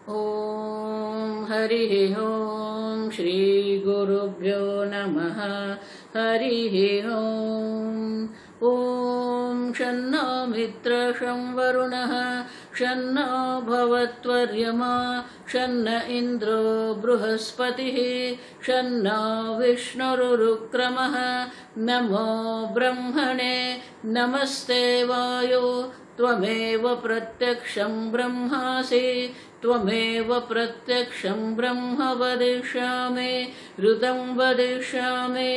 ॐ हरिः ॐ श्री गुरुभ्यो नमः। हरिः ॐ। ॐ शन्नो मित्रः शं वरुणः शन्नो भवत्वर्यमा शन्न इन्द्रो बृहस्पतिः शन्नो विष्णुरुक्रमः। नमो ब्रह्मणे नमस्ते वायो त्वमेव प्रत्यक्षं ब्रह्मासि त्वमेव प्रत्यक्षं ब्रह्म वदिष्यामि ऋतं वदिष्यामि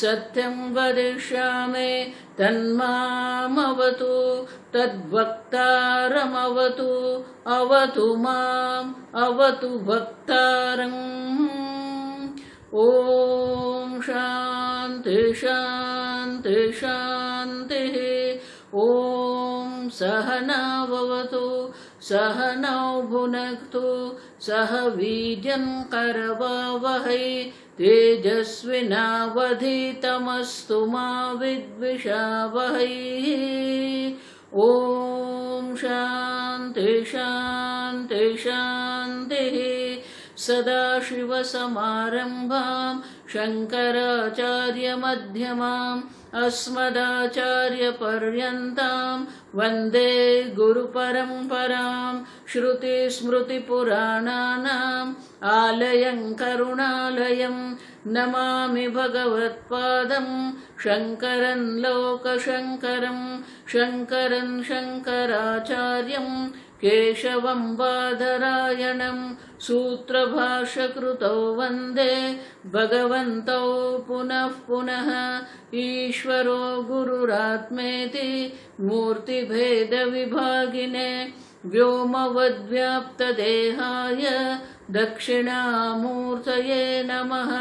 सत्यं वदिष्यामि तन्मामवतु तद्वक्तारमवतु अवतु माम् अवतु वक्तारम्। ॐ शान्ति शान्ति शान्तिः। ॐ सहनाववतु सहनौ भुनक्तु सह वीर्यं करवावहै तेजस्विनावधीतमस्तु मा विद्विषावहै। ॐ शान्ति शान्ति शान्तिः। सदाशिवसमारम्भां शङ्कराचार्यमध्यमाम् अस्मदाचार्यपर्यन्तां वन्दे गुरुपरम्परां। श्रुतिस्मृतिपुराणानाम् आलयं करुणालयं नमामि भगवत्पादं शङ्करं लोकशङ्करं शङ्करं शङ्कराचार्यं केशवं बादरायणं सूत्रभाष्यकृतौ वन्दे भगवन्तौ पुनः पुनः। ईश्वरो गुरुरात्मेति मूर्तिभेदविभागिने व्योमवद्व्याप्तदेहाय दक्षिणामूर्तये नमः।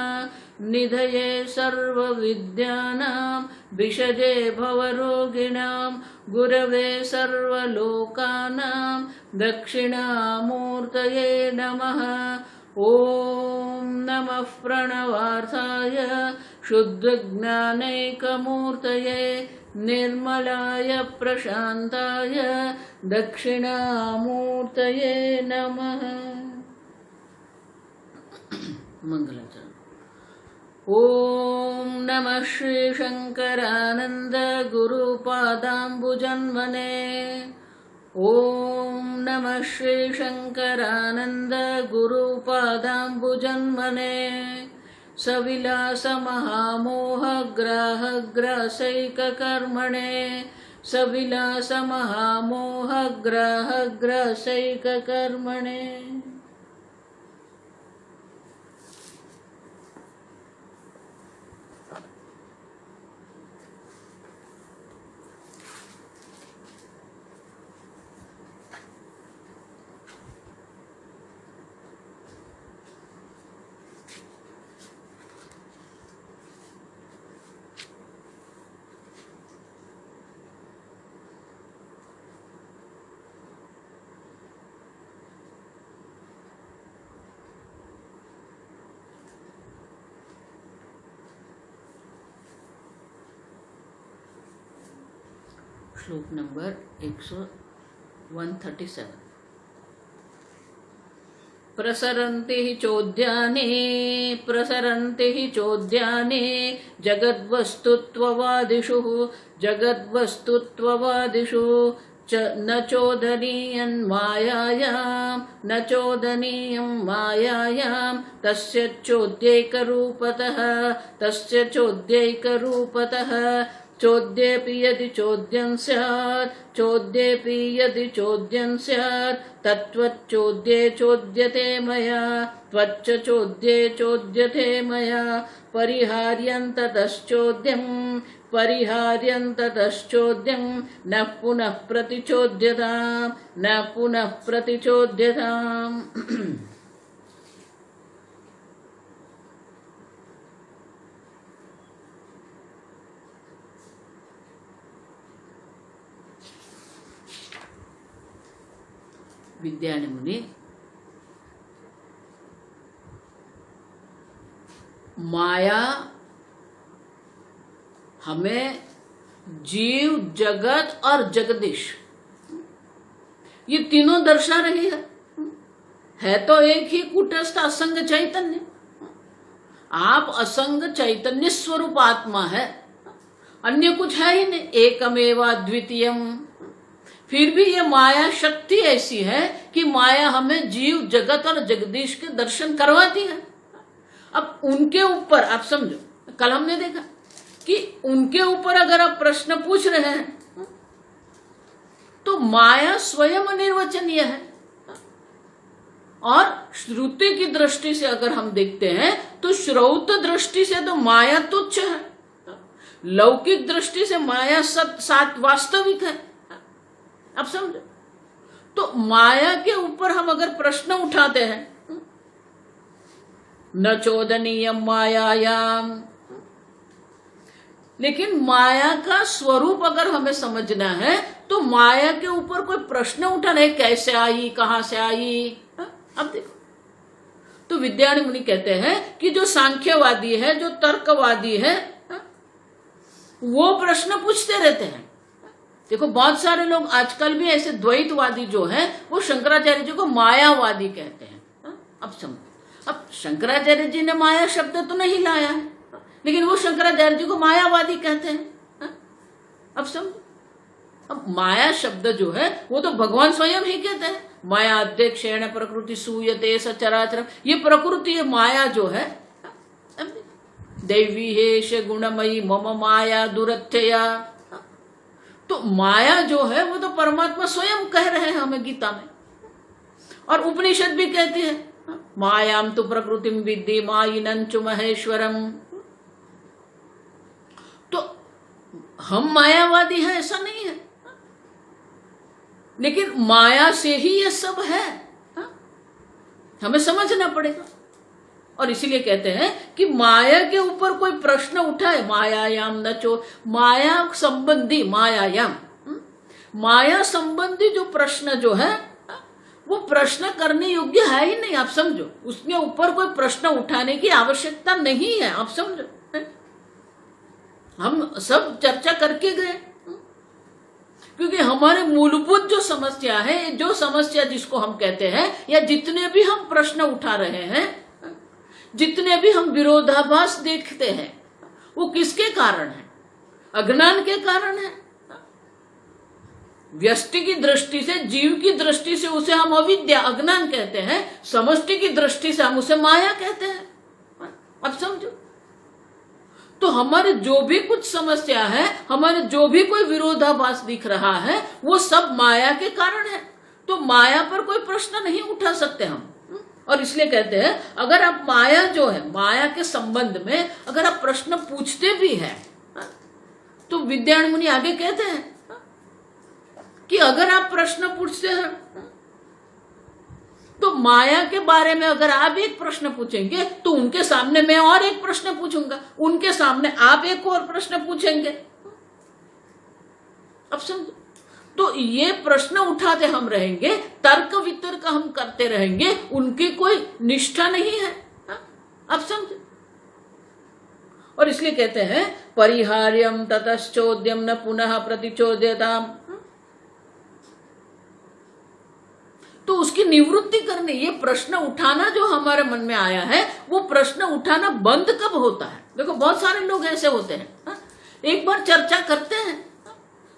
निधये सर्वविद्यानां विषजे भवरोगिणां गुरवे सर्वलोकानां दक्षिणामूर्तये नमः। ॐ नमः प्रणवार्थाय शुद्धज्ञानैकमूर्तये निर्मलाय प्रशान्ताय दक्षिणामूर्तये नमः। मंगलाचरण। ॐ नमः श्री शंकरानंद गुरुपादाम्बुजन्मने। ॐ नमः श्री शंकरानंद गुरुपादाम्बुजन्मने। सविलास महामोहग्राहग्रासैककर्मणे सविलास महामोहग्राहग्रासैककर्मणे। श्लोक नंबर 137। प्रसरन्ति हि चोद्याने जगद्वस्तुत्ववादिषु न चोदनीयं मायायां तस्य चोद्यैकरूपतः चोद्येऽपि यदि चोद्यं स्यात् तत्त्वच्चोद्ये चोद्यते मया त्वच्च चोद्ये चोद्यते मया परिहार्यन्ततश्चोद्यं न पुनः प्रतिचोद्यताम्। विद्यानि मुनि माया हमें जीव, जगत और जगदीश ये तीनों दर्शा रही है तो एक ही कूटस्थ असंग चैतन्य। आप असंग चैतन्य स्वरूप आत्मा है, अन्य कुछ है ही नहीं, एकमेव अद्वितीयम। फिर भी ये माया शक्ति ऐसी है कि माया हमें जीव जगत और जगदीश के दर्शन करवाती है। अब उनके ऊपर आप समझो, कल हमने देखा कि उनके ऊपर अगर आप प्रश्न पूछ रहे हैं तो माया स्वयं अनिर्वचनीय है। और श्रुति की दृष्टि से अगर हम देखते हैं तो श्रौत दृष्टि से तो माया तुच्छ है, लौकिक दृष्टि से माया सात वास्तविक है। अब समझो, तो माया के ऊपर हम अगर प्रश्न उठाते हैं, न चोदनीयम मायायाम, लेकिन माया का स्वरूप अगर हमें समझना है तो माया के ऊपर कोई प्रश्न उठाना है, कैसे आई, कहां से आई। अब देखो, तो विद्यारण्य मुनि कहते हैं कि जो सांख्यवादी है, जो तर्कवादी है, वो प्रश्न पूछते रहते हैं। देखो, बहुत सारे लोग आजकल भी ऐसे द्वैतवादी जो है वो शंकराचार्य जी को मायावादी कहते हैं। अब समझो, अब शंकराचार्य जी ने माया शब्द तो नहीं लाया है, लेकिन वो शंकराचार्य जी को मायावादी कहते हैं। अब समझो, अब माया शब्द जो है वो तो भगवान स्वयं ही कहते हैं, माया अध्यक्षेण प्रकृति सूयते सचराचरम। ये प्रकृति माया जो है, दैवी हेश गुणमयी मम माया दुरत्यया। तो माया जो है वो तो परमात्मा स्वयं कह रहे हैं हमें गीता में, और उपनिषद भी कहते हैं मायाम तो प्रकृतिम विद्धि मायिनं च महेश्वरम। तो हम मायावादी हैं ऐसा नहीं है, लेकिन माया से ही ये सब है, हमें समझना पड़ेगा। और इसीलिए कहते हैं कि माया के ऊपर कोई प्रश्न उठाए, मायायाम न चो, माया संबंधी मायायाम, माया संबंधी जो प्रश्न जो है वो प्रश्न करने योग्य है ही नहीं। आप समझो, उसके ऊपर कोई प्रश्न उठाने की आवश्यकता नहीं है। आप समझो, हम सब चर्चा करके गए, क्योंकि हमारे मूलभूत जो समस्या है, जो समस्या जिसको हम कहते हैं, या जितने भी हम प्रश्न उठा रहे हैं, जितने भी हम विरोधाभास देखते हैं, वो किसके कारण है? अज्ञान के कारण है। व्यष्टि की दृष्टि से, जीव की दृष्टि से उसे हम अविद्या अज्ञान कहते हैं, समष्टि की दृष्टि से हम उसे माया कहते हैं। अब समझो, तो हमारे जो भी कुछ समस्या है, हमारे जो भी कोई विरोधाभास दिख रहा है, वो सब माया के कारण है। तो माया पर कोई प्रश्न नहीं उठा सकते हम। और इसलिए कहते हैं, अगर आप माया जो है, माया के संबंध में अगर आप प्रश्न पूछते भी हैं, तो विद्यारण्य मुनि आगे कहते हैं कि अगर आप प्रश्न पूछते हैं तो माया के बारे में अगर आप एक प्रश्न पूछेंगे तो उनके सामने मैं और एक प्रश्न पूछूंगा, उनके सामने आप एक और प्रश्न पूछेंगे। अब समझो, तो ये प्रश्न उठाते हम रहेंगे, तर्क वितर्क हम करते रहेंगे, उनकी कोई निष्ठा नहीं है। अब समझो, और इसलिए कहते हैं परिहार्यम ततश्चोद्यम न पुनः प्रतिचोद्यताम। तो उसकी निवृत्ति करने, ये प्रश्न उठाना जो हमारे मन में आया है, वो प्रश्न उठाना बंद कब होता है? देखो, बहुत सारे लोग ऐसे होते हैं, एक बार चर्चा करते हैं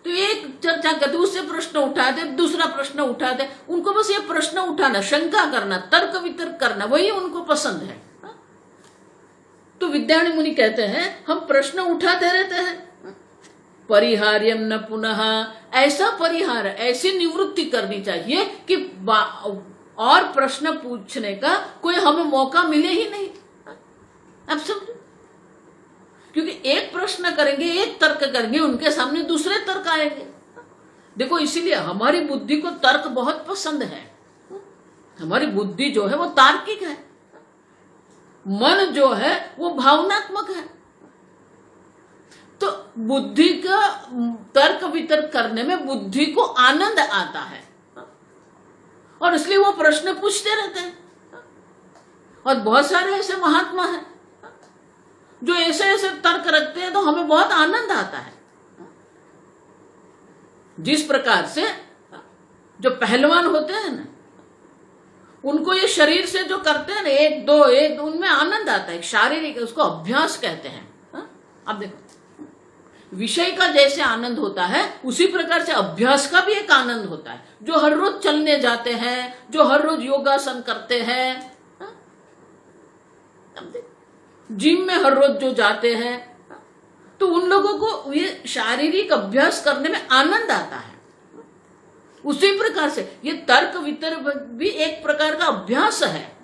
तो एक चर्चा करते, उससे प्रश्न उठाते, दूसरा प्रश्न उठाते, उनको बस ये प्रश्न उठाना, शंका करना, तर्क वितर्क करना, वही उनको पसंद है। तो विद्यारण्य मुनि कहते हैं हम प्रश्न उठाते रहते हैं। परिहार्यम न पुनः, ऐसा परिहार, ऐसी निवृत्ति करनी चाहिए कि और प्रश्न पूछने का कोई हमें मौका मिले ही नहीं। अब समझो, क्योंकि एक प्रश्न करेंगे, एक तर्क करेंगे, उनके सामने दूसरे तर्क आएंगे। देखो, इसीलिए हमारी बुद्धि को तर्क बहुत पसंद है। हमारी बुद्धि जो है वो तार्किक है, मन जो है वो भावनात्मक है। तो बुद्धि का तर्क वितर्क करने में बुद्धि को आनंद आता है, और इसलिए वो प्रश्न पूछते रहते हैं। और बहुत सारे ऐसे महात्मा हैं जो ऐसे ऐसे तर्क रखते हैं, तो हमें बहुत आनंद आता है। जिस प्रकार से जो पहलवान होते हैं ना, उनको ये शरीर से जो करते हैं ना, एक दो उनमें आनंद आता है, शारीरिक, उसको अभ्यास कहते हैं। अब देखो, विषय का जैसे आनंद होता है उसी प्रकार से अभ्यास का भी एक आनंद होता है। जो हर रोज चलने जाते हैं, जो हर रोज योगासन करते हैं, जिम में हर रोज जो जाते हैं, तो उन लोगों को ये शारीरिक अभ्यास करने में आनंद आता है। उसी प्रकार से ये तर्क वितर्क भी एक प्रकार का अभ्यास है।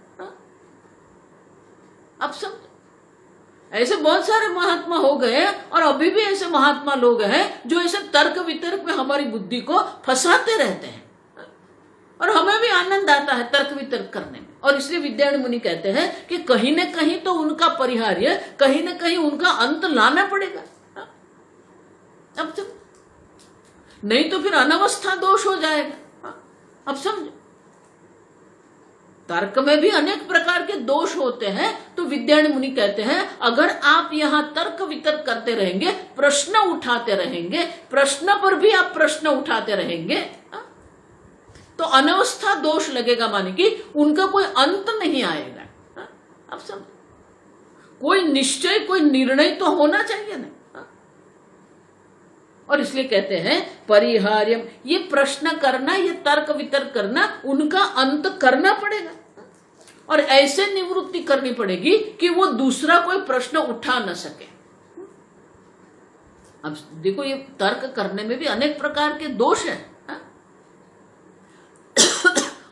अब सब ऐसे बहुत सारे महात्मा हो गए और अभी भी ऐसे महात्मा लोग हैं जो ऐसे तर्क वितर्क में हमारी बुद्धि को फंसाते रहते हैं, और हमें भी आनंद आता है तर्क वितर्क करने में। और इसलिए विद्यारण्य मुनि कहते हैं कि कहीं न कहीं तो उनका परिहार्य, कहीं न कहीं उनका अंत लाना पड़ेगा। अब तो नहीं तो फिर अनवस्था दोष हो जाएगा। अब समझो, तर्क में भी अनेक प्रकार के दोष होते हैं। तो विद्यारण्य मुनि कहते हैं अगर आप यहां तर्क वितर्क करते रहेंगे, प्रश्न उठाते रहेंगे, प्रश्न पर भी आप प्रश्न उठाते रहेंगे, तो अनवस्था दोष लगेगा, माने कि उनका कोई अंत नहीं आएगा। अब समझो, कोई निश्चय, कोई निर्णय तो होना चाहिए ना। और इसलिए कहते हैं परिहार्यम, ये प्रश्न करना, ये तर्क वितर्क करना, उनका अंत करना पड़ेगा और ऐसे निवृत्ति करनी पड़ेगी कि वो दूसरा कोई प्रश्न उठा न सके। अब देखो, ये तर्क करने में भी अनेक प्रकार के दोष हैं।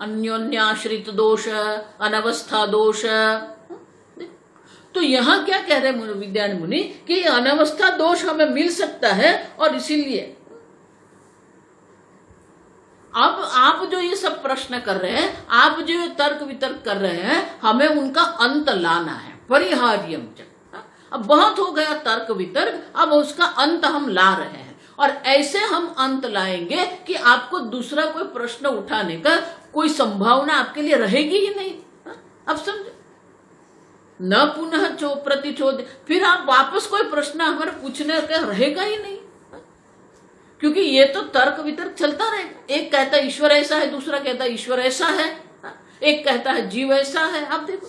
अन्योन्याश्रित दोष, अनवस्था दोष। तो यहां क्या कह रहे हैं विद्यारण्य मुनि कि ये अनवस्था दोष हमें मिल सकता है, और इसीलिए अब आप जो ये सब प्रश्न कर रहे हैं, आप जो ये तर्क वितर्क कर रहे हैं, हमें उनका अंत लाना है। परिहार्यम, अब बहुत हो गया तर्क वितर्क, अब उसका अंत हम ला रहे हैं, और ऐसे हम अंत लाएंगे कि आपको दूसरा कोई प्रश्न उठाने का कोई संभावना आपके लिए रहेगी ही नहीं। अब समझो, न पुनः प्रतिचोद, फिर आप वापस कोई प्रश्न हमारे पूछने का रहेगा ही नहीं, क्योंकि ये तो तर्क वितर्क चलता रहेगा। एक कहता है ईश्वर ऐसा है, दूसरा कहता है ईश्वर ऐसा है, एक कहता है जीव ऐसा है। आप देखो,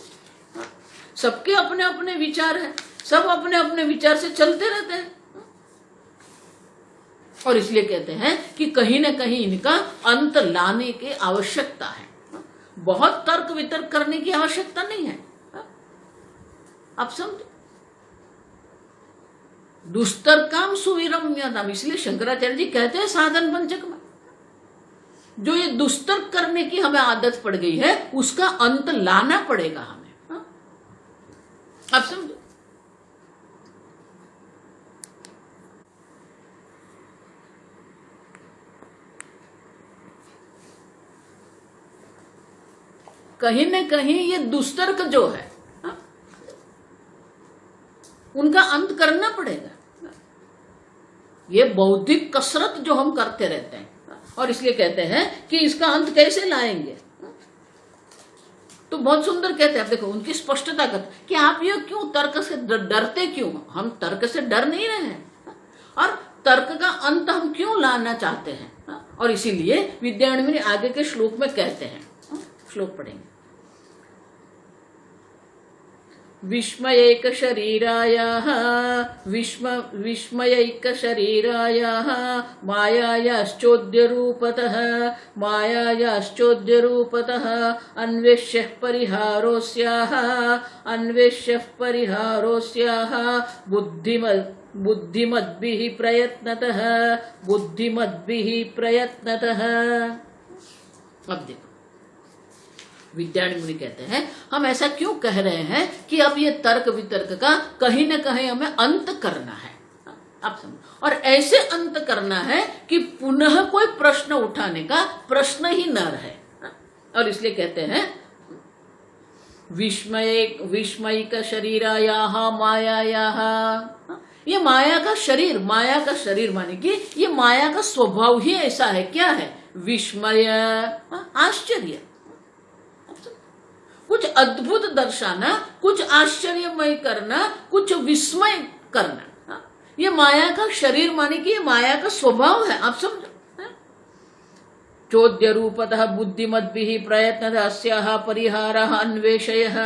सबके अपने अपने विचार हैं, सब अपने अपने विचार से चलते रहते हैं, और इसलिए कहते हैं कि कहीं न कहीं इनका अंत लाने की आवश्यकता है। बहुत तर्क वितर्क करने की आवश्यकता नहीं है। आप समझे, दुस्तर्काम सुविरम्यताम, इसलिए शंकराचार्य जी कहते हैं साधन पंचक में, जो ये दुस्तर्क करने की हमें आदत पड़ गई है, उसका अंत लाना पड़ेगा हमें। आप समझे, कहीं न कहीं ये दुस्तर्क जो है, उनका अंत करना पड़ेगा। ये बौद्धिक कसरत जो हम करते रहते हैं, और इसलिए कहते हैं कि इसका अंत कैसे लाएंगे। तो बहुत सुंदर कहते हैं, आप देखो उनकी स्पष्टता करते कि आप ये क्यों तर्क से डरते क्यों। हम तर्क से डर नहीं रहे हैं, और तर्क का अंत हम क्यों लाना चाहते हैं। और इसीलिए विद्यारण्य मुनि आगे के श्लोक में कहते हैं, श्लोक पढ़ेंगे। विस्मयैक शरीरायाः विस्मयैक शरीरायाः मायायाश्चोद्यरूपतः अन्वेष्यः परिहारोऽस्याः बुद्धिमद्भिः प्रयत्नतः। अब देखो, विद्यारण्य मुनि कहते हैं हम ऐसा क्यों कह रहे हैं कि अब ये तर्क वितर्क का कहीं न कहीं हमें अंत करना है। आप समझो, और ऐसे अंत करना है कि पुनः कोई प्रश्न उठाने का प्रश्न ही न रहे। और इसलिए कहते हैं विस्मयिक शरीरायाः मायायाः, ये माया का शरीर माने कि ये माया का स्वभाव ही ऐसा है। क्या है? विस्मय, आश्चर्य, कुछ अद्भुत दर्शाना, कुछ आश्चर्यमय करना, कुछ विस्मय करना, ये माया का शरीर माने कि ये माया का स्वभाव है। आप समझो, चोद्य रूपतः बुद्धिमद्भिः प्रयत्नतः अस्याः परिहारः अन्वेषयः।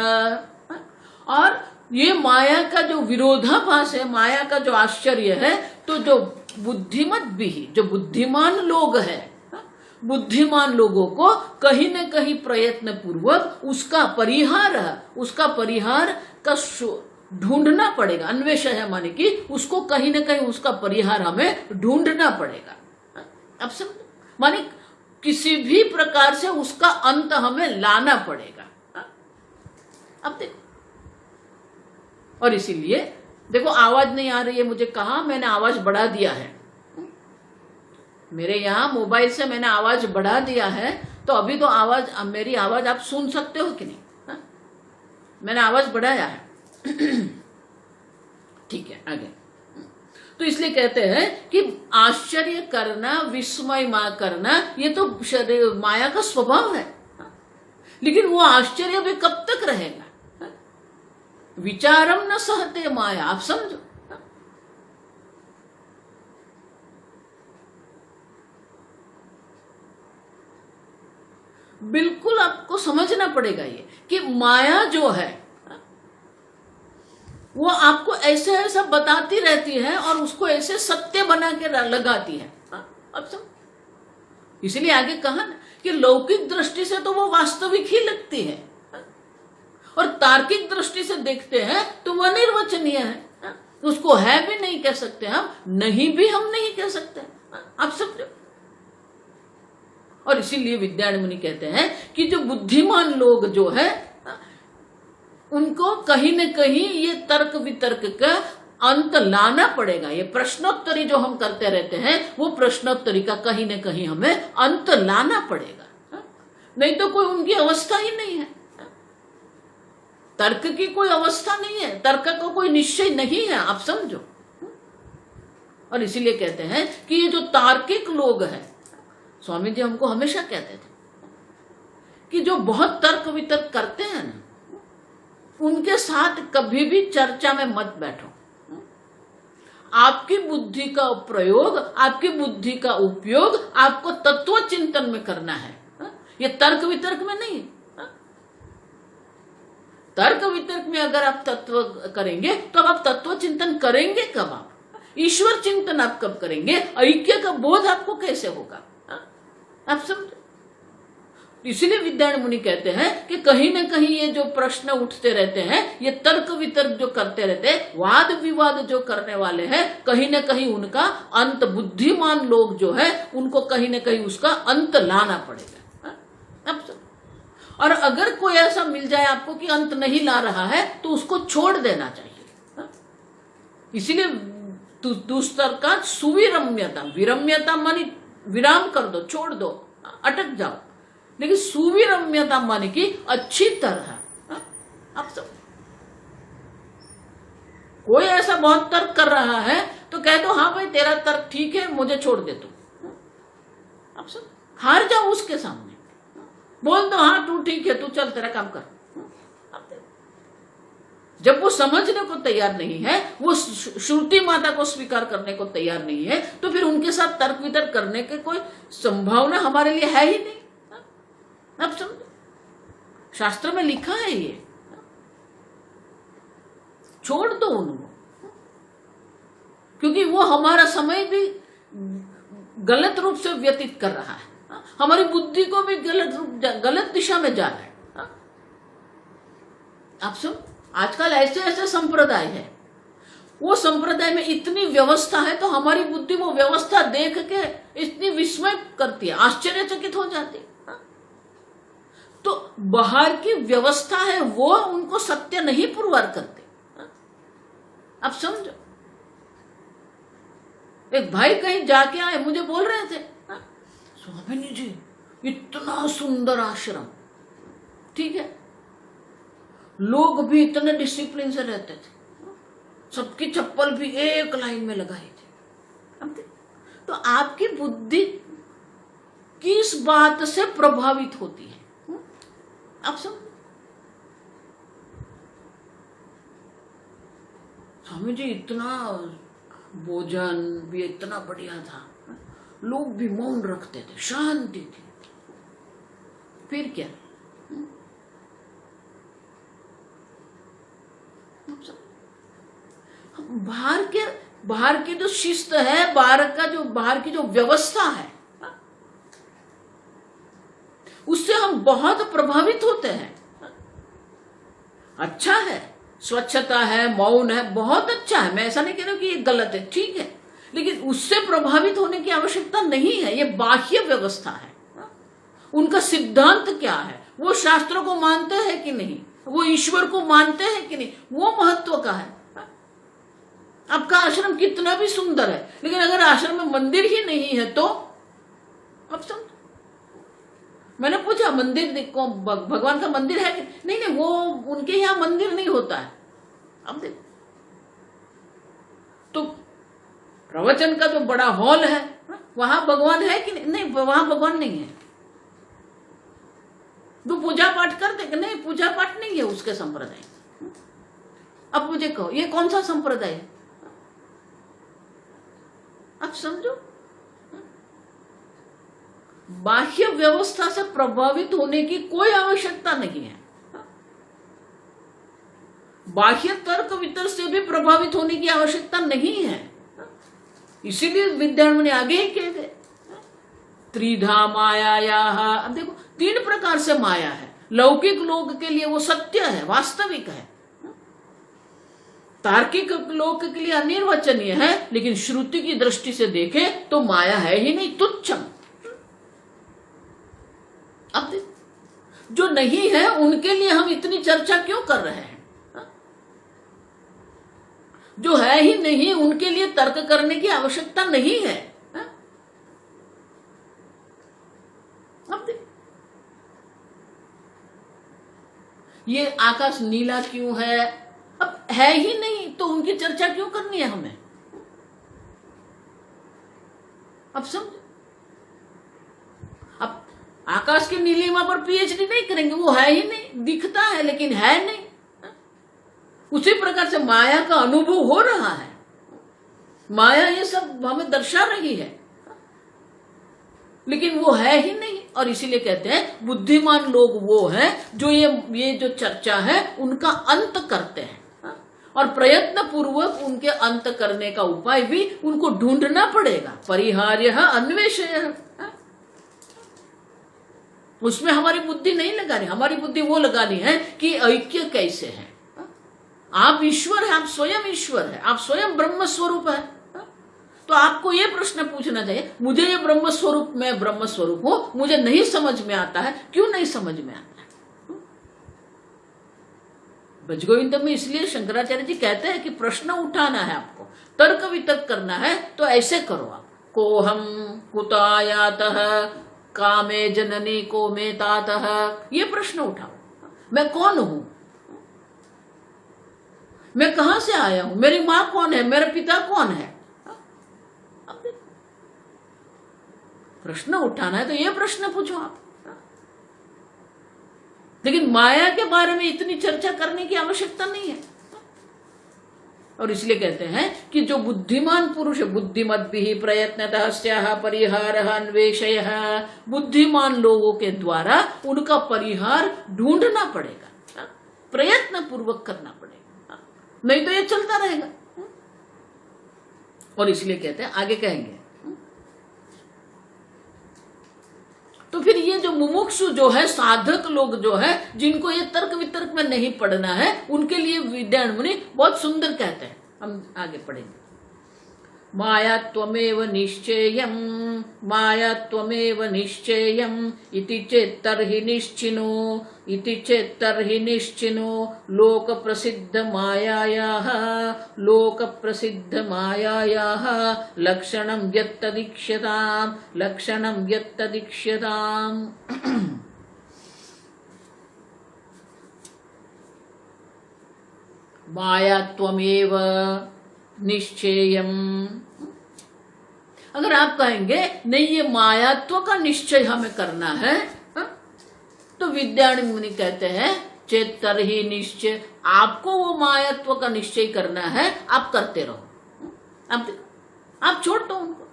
और ये माया का जो विरोधाभास है, माया का जो आश्चर्य है, तो जो बुद्धिमद्भिः, जो बुद्धिमान लोग हैं, बुद्धिमान लोगों को कहीं न कहीं प्रयत्न पूर्वक उसका परिहार का ढूंढना पड़ेगा। अन्वेषण है माने कि उसको कहीं न कहीं उसका परिहार हमें ढूंढना पड़ेगा। अब समझ, माने किसी भी प्रकार से उसका अंत हमें लाना पड़ेगा। अब देखो, और इसीलिए देखो आवाज नहीं आ रही है, मुझे कहा मैंने आवाज बढ़ा दिया है, मेरे यहाँ मोबाइल से मैंने आवाज बढ़ा दिया है, तो अभी तो मेरी आवाज आप सुन सकते हो कि नहीं? हा? मैंने आवाज बढ़ाया है। ठीक है, आगे। तो इसलिए कहते हैं कि आश्चर्य करना, विस्मय करना, ये तो माया का स्वभाव है। लेकिन वो आश्चर्य भी कब तक रहेगा? विचारम न सहते माया, आप समझो। बिल्कुल आपको समझना पड़ेगा ये कि माया जो है वो आपको ऐसे ऐसा बताती रहती है और उसको ऐसे सत्य बना के लगाती है। अब समझ, इसलिए आगे कहा ना कि लौकिक दृष्टि से तो वो वास्तविक ही लगती है, और तार्किक दृष्टि से देखते हैं तो वह निर्वचनीय है। उसको है भी नहीं कह सकते हम, नहीं भी हम नहीं कह सकते। आप समझो। और इसीलिए विद्यारण्य मुनि कहते हैं कि जो बुद्धिमान लोग जो है उनको कहीं न कहीं ये तर्क वितर्क का अंत लाना पड़ेगा। ये प्रश्नोत्तरी जो हम करते रहते हैं, वो प्रश्नोत्तरी का कहीं न कहीं हमें अंत लाना पड़ेगा, नहीं तो कोई उनकी अवस्था ही नहीं है। तर्क की कोई अवस्था नहीं है, तर्क का कोई निश्चय नहीं है, आप समझो। और इसीलिए कहते हैं कि ये जो तार्किक लोग हैं, स्वामी जी हमको हमेशा कहते थे कि जो बहुत तर्क वितर्क करते हैं ना, उनके साथ कभी भी चर्चा में मत बैठो। आपकी बुद्धि का प्रयोग, आपकी बुद्धि का उपयोग आपको तत्व चिंतन में करना है, ये तर्क वितर्क में नहीं। तर्क वितर्क में अगर आप तत्व करेंगे तो अब आप तत्व चिंतन करेंगे कब? आप ईश्वर चिंतन आप कब करेंगे? ऐक्य का बोध आपको कैसे होगा? आप समझो। इसलिए विद्यारण्य मुनि कहते हैं कि कहीं न कहीं ये जो प्रश्न उठते रहते हैं, ये तर्क वितर्क जो करते रहते हैं, वाद विवाद जो करने वाले हैं, कहीं न कहीं उनका अंत, बुद्धिमान लोग जो है उनको कहीं न कहीं उसका अंत लाना पड़ेगा। अब और अगर कोई ऐसा मिल जाए आपको कि अंत नहीं ला रहा है, तो उसको छोड़ देना चाहिए। इसीलिए दूसर का सुविरम्यता, विरम्यता मानी विराम कर दो, छोड़ दो, अटक जाओ, लेकिन सुविरम्यता माने कि अच्छी तरह। आप सब कोई ऐसा बहुत तर्क कर रहा है तो कह दो हाँ भाई तेरा तर्क ठीक है, मुझे छोड़ दे तू। आप सब हार जाओ उसके सामने, बोल दो हाँ तू ठीक है, तू चल तेरा काम कर। जब वो समझने को तैयार नहीं है, वो श्रुति माता को स्वीकार करने को तैयार नहीं है, तो फिर उनके साथ तर्क वितर्क करने की कोई संभावना हमारे लिए है ही नहीं। अब समझो, शास्त्र में लिखा है ये, छोड़ दो उनको, क्योंकि वो हमारा समय भी गलत रूप से व्यतीत कर रहा है, हमारी बुद्धि को भी गलत दिशा में जा रहा है। आप सुन, आजकल ऐसे ऐसे संप्रदाय है, वो संप्रदाय में इतनी व्यवस्था है तो हमारी बुद्धि वो व्यवस्था देख के इतनी विस्मय करती है, आश्चर्यचकित हो जाती है। तो बाहर की व्यवस्था है वो उनको सत्य नहीं पुरवार करते। अब समझो, एक भाई कहीं जाके आए, मुझे बोल रहे थे स्वामी जी इतना सुंदर आश्रम, ठीक है, लोग भी इतने डिसिप्लिन से रहते थे, सबकी चप्पल भी एक लाइन में लगाई थी। तो आपकी बुद्धि किस बात से प्रभावित होती है? आप सब स्वामी जी इतना भोजन भी इतना बढ़िया था, लोग भी मौन रखते थे, शांति थी, फिर क्या? बाहर की जो शिस्त है, बाहर की जो व्यवस्था है, उससे हम बहुत प्रभावित होते हैं। अच्छा है, स्वच्छता है, मौन है, बहुत अच्छा है, मैं ऐसा नहीं कह रहा कि ये गलत है, ठीक है, लेकिन उससे प्रभावित होने की आवश्यकता नहीं है। ये बाह्य व्यवस्था है। उनका सिद्धांत क्या है, वो शास्त्रों को मानते हैं कि नहीं, वो ईश्वर को मानते हैं कि नहीं, वो महत्व का है। आपका आश्रम कितना भी सुंदर है, लेकिन अगर आश्रम में मंदिर ही नहीं है तो अब समझ। मैंने पूछा मंदिर देखो, भगवान का मंदिर है कि नहीं? नहीं, वो उनके यहाँ मंदिर नहीं होता है। अब देखो तो प्रवचन का जो बड़ा हॉल है, वहां भगवान है कि नहीं? नहीं, वहां भगवान नहीं है। तो पूजा पाठ करते कि नहीं? पूजा पाठ नहीं है उसके संप्रदाय। अब मुझे कहो ये कौन सा संप्रदाय है? अब समझो, बाह्य व्यवस्था से प्रभावित होने की कोई आवश्यकता नहीं है। बाह्य तर्क वितर्क से भी प्रभावित होने की आवश्यकता नहीं है। इसीलिए विद्यारण्य ने आगे ही कह दे त्रिधा माया। अब देखो 3 प्रकार से माया है। लौकिक लोग के लिए वो सत्य है, वास्तविक है। तार्किक लोग के लिए अनिर्वचनीय है, लेकिन श्रुति की दृष्टि से देखे तो माया है ही नहीं, तुच्छम। अब जो नहीं है उनके लिए हम इतनी चर्चा क्यों कर रहे हैं? जो है ही नहीं उनके लिए तर्क करने की आवश्यकता नहीं है। अब ये आकाश नीला क्यों है? अब है ही नहीं तो उनकी चर्चा क्यों करनी है हमें? अब समझ, अब आकाश की नीलिमा पर पीएचडी नहीं करेंगे, वो है ही नहीं, दिखता है लेकिन है नहीं। उसी प्रकार से माया का अनुभव हो रहा है, माया ये सब हमें दर्शा रही है, लेकिन वो है ही नहीं। और इसीलिए कहते हैं बुद्धिमान लोग वो हैं जो ये जो चर्चा है उनका अंत करते हैं, और प्रयत्न पूर्वक उनके अंत करने का उपाय भी उनको ढूंढना पड़ेगा। परिहार्य अन्वेषय, उसमें हमारी बुद्धि नहीं लगानी। हमारी बुद्धि वो लगानी है कि ऐक्य कैसे है। आप ईश्वर है, आप स्वयं ईश्वर है, आप स्वयं ब्रह्म स्वरूप है। तो आपको ये प्रश्न पूछना चाहिए, मुझे ये ब्रह्म स्वरूप, मैं ब्रह्म स्वरूप हूं, मुझे नहीं समझ में आता है, क्यों नहीं समझ में आता है? भजगोविंद में इसलिए शंकराचार्य जी कहते हैं कि प्रश्न उठाना है आपको, तर्क वितर्क करना है तो ऐसे करो आप। कोहम कुतायातः कामे जननी को में तातः, ये प्रश्न उठाओ। मैं कौन हूं? मैं कहां से आया हूं? मेरी मां कौन है? मेरा पिता कौन है? प्रश्न उठाना है तो ये प्रश्न पूछो आप। लेकिन माया के बारे में इतनी चर्चा करने की आवश्यकता नहीं है। और इसलिए कहते हैं कि जो बुद्धिमान पुरुष, बुद्धिमद्भिः प्रयत्नतः स्याः परिहारः अन्वेषयः, बुद्धिमान लोगों के द्वारा उनका परिहार ढूंढना पड़ेगा, प्रयत्न पूर्वक करना पड़ेगा, नहीं तो ये चलता रहेगा। और इसलिए कहते हैं, आगे कहेंगे, तो फिर ये जो मुमुक्षु जो है, साधक लोग जो है, जिनको ये तर्क वितर्क में नहीं पढ़ना है, उनके लिए विद्यारण्य मुनि बहुत सुंदर कहते हैं। हम आगे पढ़ेंगे। मायात्वमेव निश्चेयम्, मायात्वमेव निश्चेयम् इति चेत्तर्हि निश्चिनो, इति चेत्तर्हि निश्चिनो लोक प्रसिद्ध मायायाः, लोक प्रसिद्ध मायायाः लक्षणं यत्तदीक्ष्यताम्, लक्षणं यत्तदीक्ष्यताम्। मायात्वमेव निश्चेयम्। अगर आप कहेंगे नहीं ये मायात्व का निश्चय हमें करना है, तो विद्यारण्य मुनि कहते हैं चेत्तर्हि निश्चय, आपको वो मायात्व का निश्चय करना है, आप करते रहो। आप छोड़ दो उनको,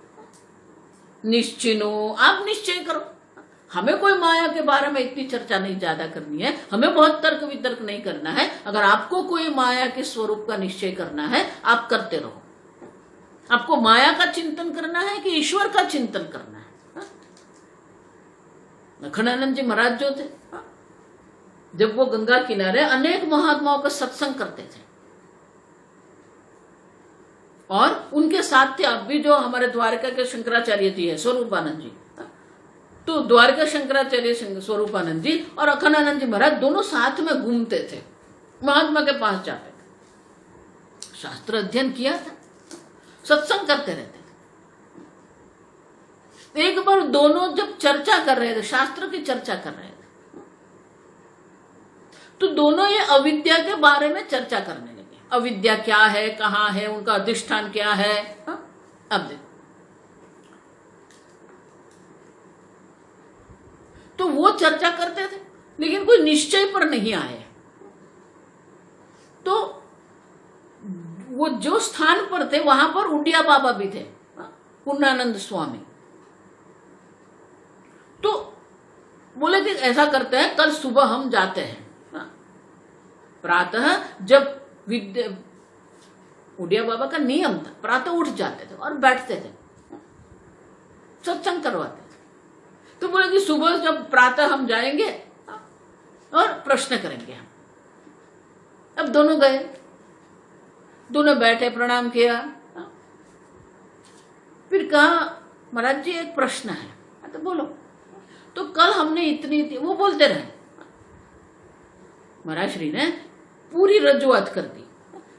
निश्चिनो, आप निश्चय करो। हमें कोई माया के बारे में इतनी चर्चा नहीं ज्यादा करनी है, हमें बहुत तर्क वितर्क नहीं करना है। अगर आपको कोई माया के स्वरूप का निश्चय करना है, आप करते रहो। आपको माया का चिंतन करना है कि ईश्वर का चिंतन करना है? अखंडानंद जी महाराज जो थे, जब वो गंगा किनारे अनेक महात्माओं का सत्संग करते थे, और उनके साथ थे अब भी जो हमारे द्वारका के शंकराचार्य जी है, स्वरूपानंद जी। तो द्वारका शंकराचार्य स्वरूपानंद जी और अखंडानंद जी महाराज दोनों साथ में घूमते थे, महात्मा के पास जाते थे, शास्त्र अध्ययन किया था, सत्संग करते रहते थे। एक बार दोनों जब चर्चा कर रहे थे, शास्त्र की चर्चा कर रहे थे, तो दोनों ये अविद्या के बारे में चर्चा करने लगे। अविद्या क्या है, कहाँ है, उनका अधिष्ठान क्या है। अब देखो, तो वो चर्चा करते थे लेकिन कोई निश्चय पर नहीं आए। तो वो जो स्थान पर थे वहां पर उडिया बाबा भी थे, पूर्णानंद स्वामी। तो बोले कि ऐसा करते हैं, कल सुबह हम जाते हैं, प्रातः जब उडिया बाबा का नियम था, प्रातः उठ जाते थे और बैठते थे, सत्संग करवाते थे। तो बोले कि सुबह जब प्रातः हम जाएंगे और प्रश्न करेंगे हम। अब दोनों गए, दोनों बैठे, प्रणाम किया, फिर कहा महाराज जी एक प्रश्न है। तो बोलो। तो कल हमने इतनी, वो बोलते रहे, महाराज श्री ने पूरी रजूआत कर दी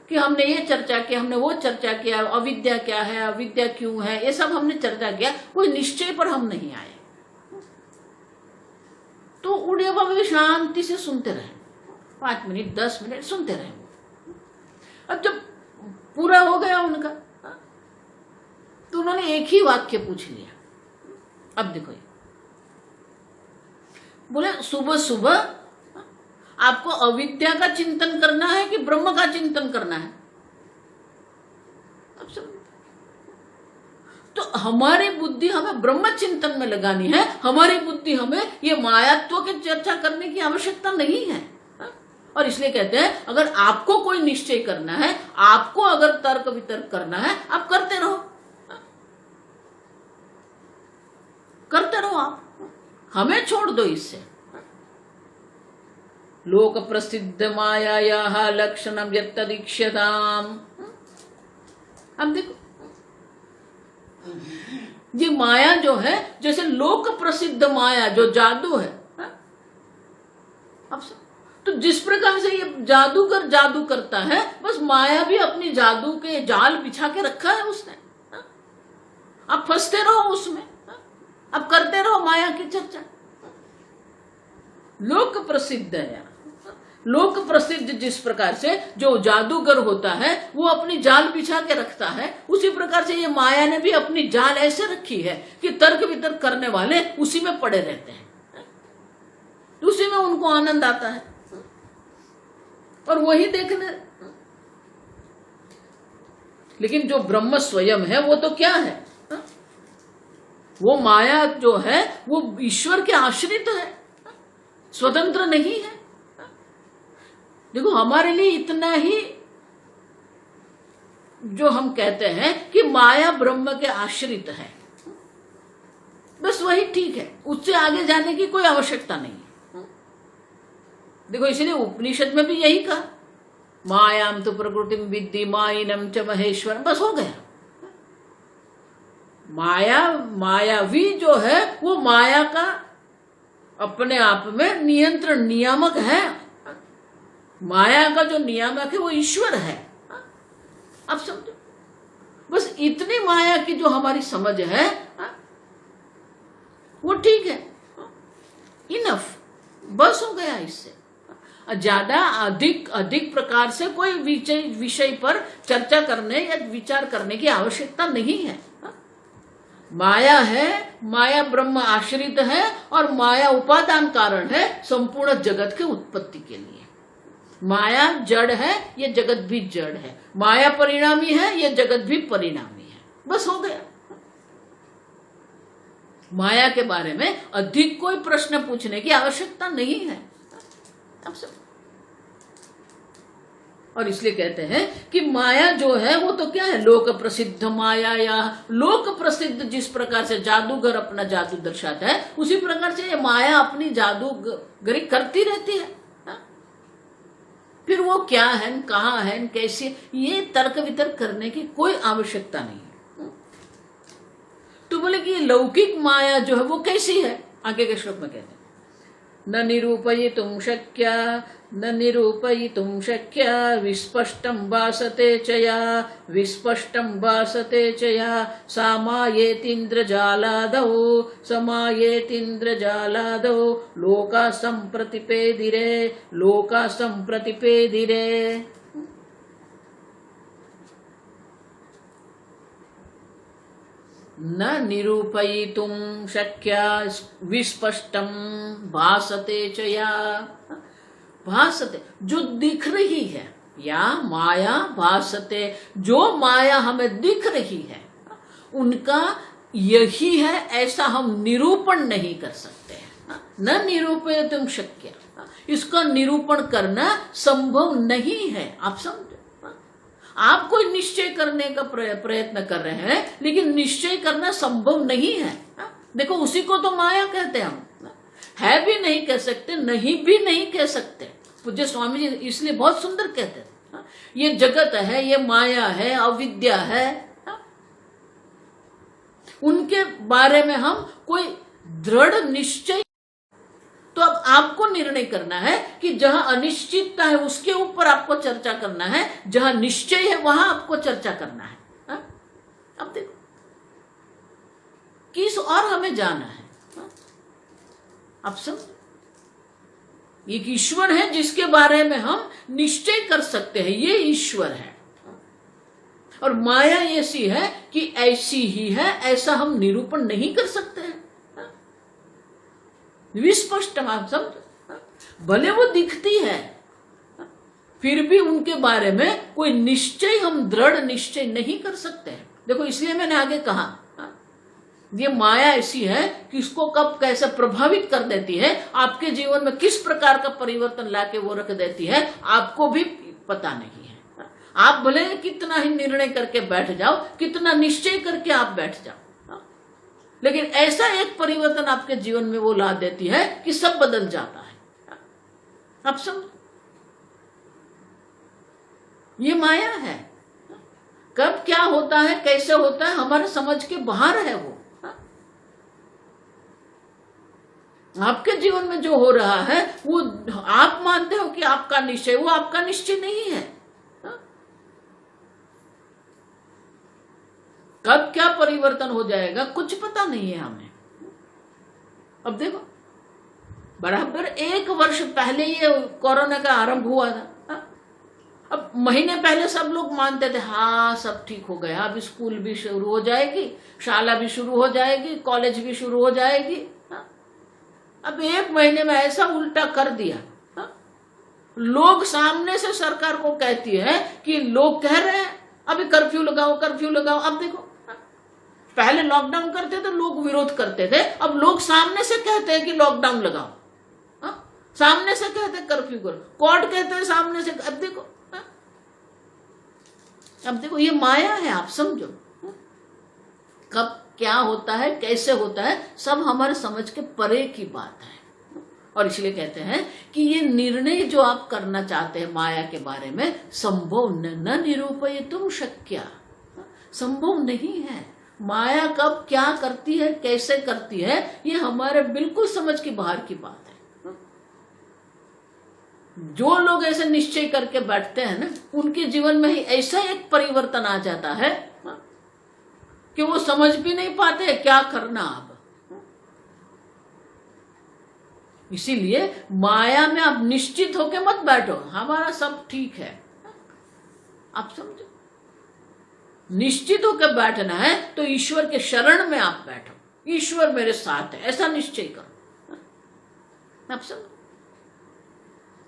कि हमने ये चर्चा किया, हमने वो चर्चा किया, अविद्या क्या है, अविद्या क्यों है, ये सब हमने चर्चा किया, कोई निश्चय पर हम नहीं आए। तो उड़िया बाबा भी शांति से सुनते रहे, 5 मिनट 10 मिनट सुनते रहे। अब जब पूरा हो गया उनका, तो उन्होंने एक ही वाक्य पूछ लिया। अब देखो, बोले सुबह सुबह आपको अविद्या का चिंतन करना है कि ब्रह्म का चिंतन करना है? अब सब तो हमारी बुद्धि हमें ब्रह्म चिंतन में लगानी है, हमारी बुद्धि हमें ये मायात्व की चर्चा करने की आवश्यकता नहीं है। और इसलिए कहते हैं अगर आपको कोई निश्चय करना है, आपको अगर तर्क वितर्क करना है, आप करते रहो, करते रहो, आप हमें छोड़ दो इससे। लोक प्रसिद्ध माया लक्षणम यत्तदीक्ष्यताम। अब देखो, ये माया जो है, जैसे लोक प्रसिद्ध माया जो जादू है, अब तो जिस प्रकार से ये जादूगर जादू करता है, बस माया भी अपनी जादू के जाल बिछा के रखा है उसने। आप फंसते रहो उसमें, आप करते रहो माया की चर्चा। लोक प्रसिद्ध है, लोक प्रसिद्ध जिस प्रकार से जो जादूगर होता है वो अपनी जाल बिछा के रखता है, उसी प्रकार से ये माया ने भी अपनी जाल ऐसे रखी है कि तर्क वितर्क करने वाले उसी में पड़े रहते हैं, उसी में उनको आनंद आता है और वही देखने। लेकिन जो ब्रह्म स्वयं है वो तो क्या है? वो माया जो है वो ईश्वर के आश्रित है, स्वतंत्र नहीं है। देखो, हमारे लिए इतना ही जो हम कहते हैं कि माया ब्रह्म के आश्रित है, बस वही ठीक है, उससे आगे जाने की कोई आवश्यकता नहीं है। देखो, इसलिए उपनिषद में भी यही कहा, मायाम तो प्रकृति विद्धि माइनम च महेश्वर, बस हो गया। मायावी जो है वो माया का अपने आप में नियंत्रण नियामक है। माया का जो नियामक है वो ईश्वर है। अब समझो, बस इतनी माया की जो हमारी समझ है वो ठीक है, इनफ, बस हो गया। इससे ज्यादा अधिक प्रकार से कोई विषय पर चर्चा करने या विचार करने की आवश्यकता नहीं है। माया है, माया ब्रह्म आश्रित है और माया उपादान कारण है संपूर्ण जगत के उत्पत्ति के लिए। माया जड़ है, ये जगत भी जड़ है। माया परिणामी है, ये जगत भी परिणामी है। बस हो गया। माया के बारे में अधिक कोई प्रश्न पूछने की आवश्यकता नहीं है। अब सब और इसलिए कहते हैं कि माया जो है वो तो क्या है, लोक प्रसिद्ध माया, या लोक प्रसिद्ध जिस प्रकार से जादूगर अपना जादू दर्शाता है उसी प्रकार से ये माया अपनी जादूगरी करती रहती है। फिर वो क्या है, कहाँ है, कैसे, ये तर्क वितर्क करने की कोई आवश्यकता नहीं है। तो बोले कि लौकिक माया जो है वो कैसी है, आगे के श्लोक में कहते हैं न निरूपयितुं शक्या, न निरूपयितुं शक्या, विस्पष्टं भासते च या, विस्पष्टं भासते च या, सा मायेतीन्द्रजालादौ, समायेतीन्द्रजालादौ, लोका सम्प्रतिपेदिरे, लोका सम्प्रतिपेदिरे। न निरूपयितुं शक्या, विस्पष्टं भासते च या, भासते जो दिख रही है, या माया भासते जो माया हमें दिख रही है उनका यही है ऐसा हम निरूपण नहीं कर सकते हैं। न निरूपयितुं शक्य, इसका निरूपण करना संभव नहीं है। आप समझो, आप कोई निश्चय करने का प्रयत्न कर रहे हैं लेकिन निश्चय करना संभव नहीं है। देखो उसी को तो माया कहते हैं हम, है भी नहीं कह सकते, नहीं भी नहीं कह सकते। पूज्य स्वामी जी इसलिए बहुत सुंदर कहते हैं, ये जगत है, ये माया है, अविद्या है, उनके बारे में हम कोई दृढ़ निश्चय, तो अब आपको निर्णय करना है कि जहां अनिश्चितता है उसके ऊपर आपको चर्चा करना है, जहां निश्चय है वहां आपको चर्चा करना है। अब देखो किस और हमें जाना है। अब समझ, एक ईश्वर है जिसके बारे में हम निश्चय कर सकते हैं, ये ईश्वर है, और माया ऐसी है कि ऐसी ही है ऐसा हम निरूपण नहीं कर सकते हैं। विस्पष्ट, आप समझ, भले वो दिखती है फिर भी उनके बारे में कोई निश्चय, हम दृढ़ निश्चय नहीं कर सकते हैं। देखो इसलिए मैंने आगे कहा ये माया ऐसी है कि इसको कब कैसे प्रभावित कर देती है, आपके जीवन में किस प्रकार का परिवर्तन लाके वो रख देती है आपको भी पता नहीं है। आप भले कितना ही निर्णय करके बैठ जाओ, कितना निश्चय करके आप बैठ जाओ, लेकिन ऐसा एक परिवर्तन आपके जीवन में वो ला देती है कि सब बदल जाता है। आप समझ, ये माया है, कब क्या होता है कैसे होता है हमारे समझ के बाहर है। वो आपके जीवन में जो हो रहा है वो आप मानते हो कि आपका निश्चय, वो आपका निश्चय नहीं है। कब क्या परिवर्तन हो जाएगा कुछ पता नहीं है हमें। अब देखो बराबर 1 वर्ष पहले ये कोरोना का आरंभ हुआ था। अब महीने पहले सब लोग मानते थे हाँ सब ठीक हो गया, अब स्कूल भी शुरू हो जाएगी, शाला भी शुरू हो जाएगी, कॉलेज भी शुरू हो जाएगी। अब 1 महीने में ऐसा उल्टा कर दिया। लोग सामने से सरकार को कहती है कि लोग कह रहे हैं अभी कर्फ्यू लगाओ कर्फ्यू लगाओ। अब देखो पहले लॉकडाउन करते थे लोग विरोध करते थे, अब लोग सामने से कहते हैं कि लॉकडाउन लगाओ, सामने से कहते हैं कर्फ्यू करो, कोर्ट कहते हैं सामने से। अब देखो ये माया है, आप समझो कब क्या होता है कैसे होता है सब हमारे समझ के परे की बात है। और इसलिए कहते हैं कि ये निर्णय जो आप करना चाहते हैं माया के बारे में संभव न निरूपयितुं शक्या, संभव नहीं है। माया कब क्या करती है कैसे करती है ये हमारे बिल्कुल समझ के बाहर की बात है। जो लोग ऐसे निश्चय करके बैठते हैं ना उनके जीवन में ही ऐसा एक परिवर्तन आ जाता है कि वो समझ भी नहीं पाते क्या करना। अब इसीलिए माया में आप निश्चित होके मत बैठो हमारा सब ठीक है। आप समझो, निश्चित होकर बैठना है तो ईश्वर के शरण में आप बैठो, ईश्वर मेरे साथ है ऐसा निश्चय करो। आप समझो,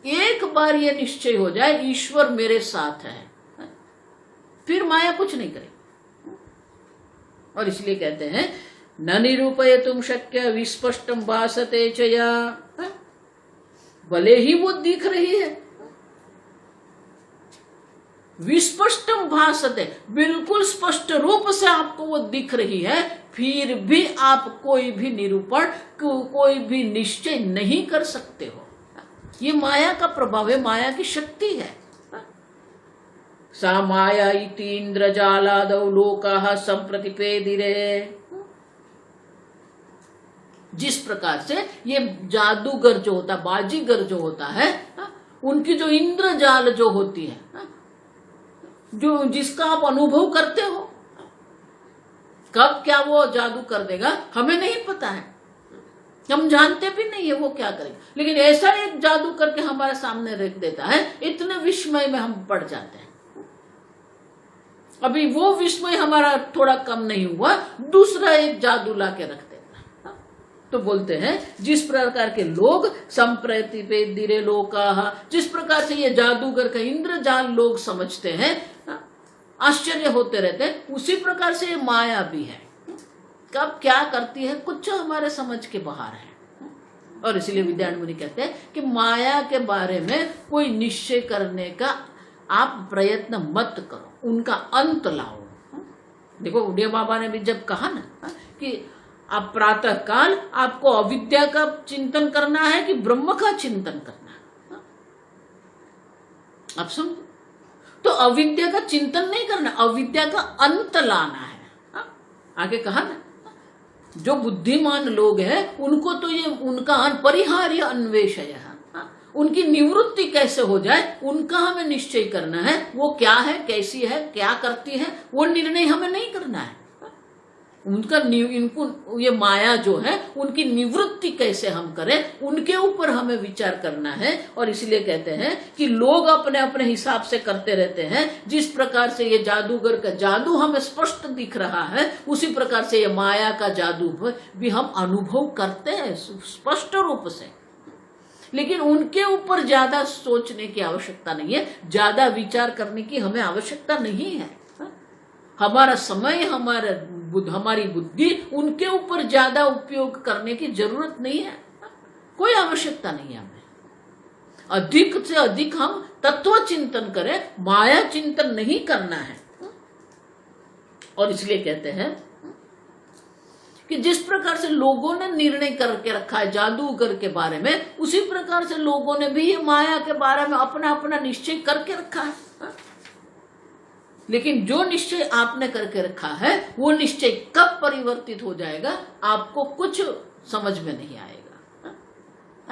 एक बार ये निश्चय हो जाए ईश्वर मेरे साथ है फिर माया कुछ नहीं करेगी। और इसलिए कहते हैं न निरूपयितुं शक्य विस्पष्टं भासते च या। भले ही वो दिख रही है, विस्पष्टम भासते, बिल्कुल स्पष्ट रूप से आपको वो दिख रही है, फिर भी आप कोई भी निरूपण, कोई भी निश्चय नहीं कर सकते हो। ये माया का प्रभाव है, माया की शक्ति है। सा माया इति इंद्रजालादौ लोकाः संप्रतिपेदिरे। जिस प्रकार से ये जादूगर जो होता है, बाजीगर जो होता है, उनकी जो इंद्रजाल जो होती है, जो जिसका आप अनुभव करते हो, कब क्या वो जादू कर देगा हमें नहीं पता है, हम जानते भी नहीं है वो क्या करेगा, लेकिन ऐसा एक जादू करके हमारे सामने रख देता है, इतने विस्मय में हम पड़ जाते हैं। अभी वो विस्मय हमारा थोड़ा कम नहीं हुआ, दूसरा एक जादू ला के रख देता है। तो बोलते हैं जिस प्रकार के लोग संप्रतिपेदिरे लोकाः, जिस प्रकार से ये जादूगर का इंद्रजाल लोग समझते हैं, आश्चर्य होते रहते हैं, उसी प्रकार से ये माया भी है, कब क्या करती है कुछ हमारे समझ के बाहर है। और इसलिए विद्यारण्य मुनि कहते हैं कि माया के बारे में कोई निश्चय करने का आप प्रयत्न मत करो, उनका अंत लाओ। देखो उड़िया बाबा ने भी जब कहा ना कि आप प्रातः काल आपको अविद्या का चिंतन करना है कि ब्रह्म का चिंतन करना है, आप समझो। तो अविद्या का चिंतन नहीं करना, अविद्या का अंत लाना है। आगे कहा ना, जो बुद्धिमान लोग हैं उनको तो ये उनका परिहार्य अन्वेषय, उनकी निवृत्ति कैसे हो जाए उनका हमें निश्चय करना है। वो क्या है, कैसी है, क्या करती है, वो निर्णय हमें नहीं करना है। उनका इनको ये माया जो है उनकी निवृत्ति कैसे हम करें, उनके ऊपर हमें विचार करना है। और इसलिए कहते हैं कि लोग अपने अपने हिसाब से करते रहते हैं। जिस प्रकार से ये जादूगर का जादू हमें स्पष्ट दिख रहा है, उसी प्रकार से ये माया का जादू भी हम अनुभव करते हैं स्पष्ट रूप से, लेकिन उनके ऊपर ज्यादा सोचने की आवश्यकता नहीं है, ज्यादा विचार करने की हमें आवश्यकता नहीं है। हमारा समय, हमारी बुद्धि उनके ऊपर ज्यादा उपयोग करने की जरूरत नहीं है, कोई आवश्यकता नहीं है हमें। अधिक से अधिक हम तत्व चिंतन करें, माया चिंतन नहीं करना है। और इसलिए कहते हैं कि जिस प्रकार से लोगों ने निर्णय करके रखा है जादूगर के बारे में, उसी प्रकार से लोगों ने भी ये माया के बारे में अपना अपना निश्चय करके रखा है। लेकिन जो निश्चय आपने करके रखा है वो निश्चय कब परिवर्तित हो जाएगा आपको कुछ समझ में नहीं आएगा।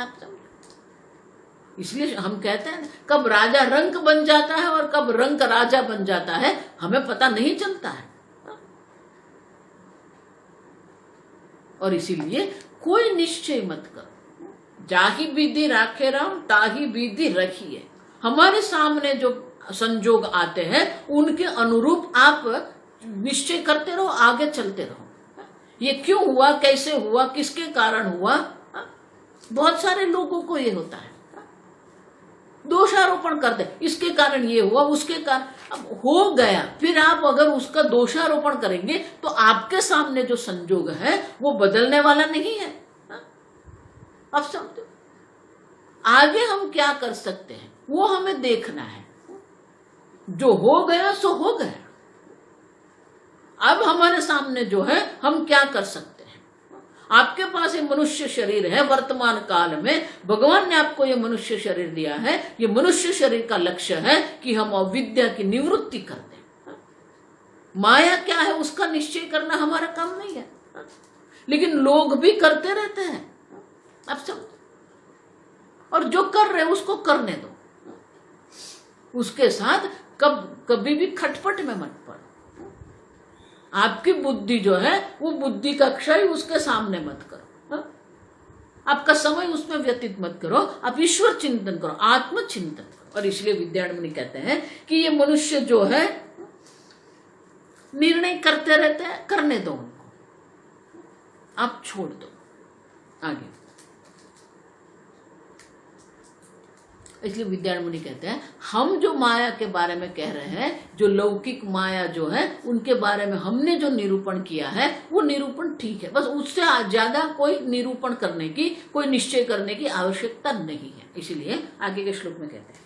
आप समझ, इसलिए हम कहते हैं कब राजा रंक बन जाता है और कब रंक राजा बन जाता है हमें पता नहीं चलता है। और इसीलिए कोई निश्चय मत करो, जाही विधि राखे राम ताही विधि रखिए। हमारे सामने जो संजोग आते हैं उनके अनुरूप आप निश्चय करते रहो, आगे चलते रहो। ये क्यों हुआ, कैसे हुआ, किसके कारण हुआ, बहुत सारे लोगों को ये होता है, दोषारोपण करते, इसके कारण ये हुआ, उसके कारण। अब हो गया, फिर आप अगर उसका दोषारोपण करेंगे तो आपके सामने जो संजोग है वो बदलने वाला नहीं है। अब समझो, आगे हम क्या कर सकते हैं वो हमें देखना है। जो हो गया सो हो गया, अब हमारे सामने जो है हम क्या कर सकते हैं। आपके पास ये मनुष्य शरीर है, वर्तमान काल में भगवान ने आपको ये मनुष्य शरीर दिया है। ये मनुष्य शरीर का लक्ष्य है कि हम अविद्या की निवृत्ति कर दें। माया क्या है उसका निश्चय करना हमारा काम नहीं है, लेकिन लोग भी करते रहते हैं। अब सब, और जो कर रहे हैं उसको करने दो, उसके साथ कभी भी खटपट में मत पड़ो। आपकी बुद्धि जो है वो बुद्धि का क्षय उसके सामने मत करो, आपका समय उसमें व्यतीत मत करो, आप ईश्वर चिंतन करो, आत्म चिंतन करो। और इसलिए विद्यारण्य मुनि कहते हैं कि ये मनुष्य जो है निर्णय करते रहते हैं, करने दो उनको, आप छोड़ दो। आगे इसलिए विद्यारण्य मुनि कहते हैं हम जो माया के बारे में कह रहे हैं, जो लौकिक माया जो है उनके बारे में हमने जो निरूपण किया है वो निरूपण ठीक है, बस उससे ज्यादा कोई निरूपण करने की, कोई निश्चय करने की आवश्यकता नहीं है। इसीलिए आगे के श्लोक में कहते हैं